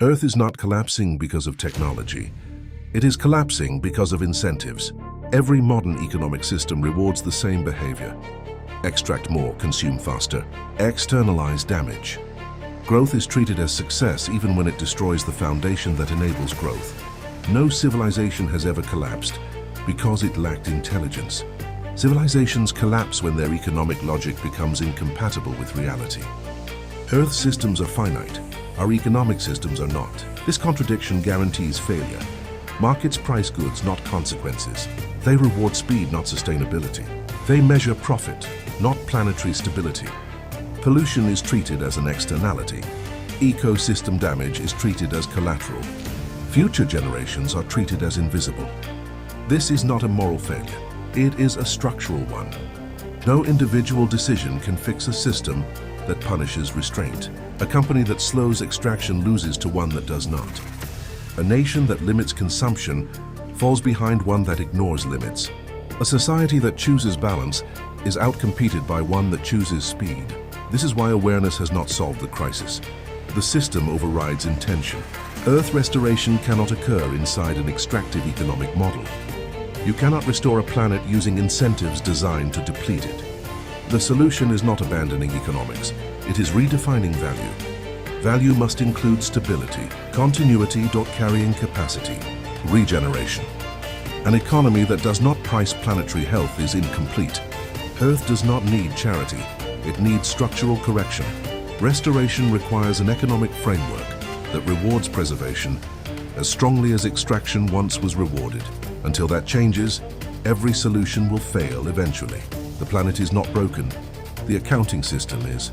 Earth is not collapsing because of technology. It is collapsing because of incentives. Every modern economic system rewards the same behavior. Extract more, consume faster, externalize damage. Growth is treated as success even when it destroys the foundation that enables growth. No civilization has ever collapsed because it lacked intelligence. Civilizations collapse when their economic logic becomes incompatible with reality. Earth systems are finite. Our economic systems are not. This contradiction guarantees failure. Markets price goods, not consequences. They reward speed, not sustainability. They measure profit, not planetary stability. Pollution is treated as an externality. Ecosystem damage is treated as collateral. Future generations are treated as invisible. This is not a moral failure. It is a structural one. No individual decision can fix a system that punishes restraint. A company that slows extraction loses to one that does not. A nation that limits consumption falls behind one that ignores limits. A society that chooses balance is outcompeted by one that chooses speed. This is why awareness has not solved the crisis. The system overrides intention. Earth restoration cannot occur inside an extractive economic model. You cannot restore a planet using incentives designed to deplete it. The solution is not abandoning economics. It is redefining value. Value must include stability, continuity, carrying capacity, regeneration. An economy that does not price planetary health is incomplete. Earth does not need charity. It needs structural correction. Restoration requires an economic framework that rewards preservation as strongly as extraction once was rewarded. Until that changes, every solution will fail eventually. The planet is not broken. The accounting system is.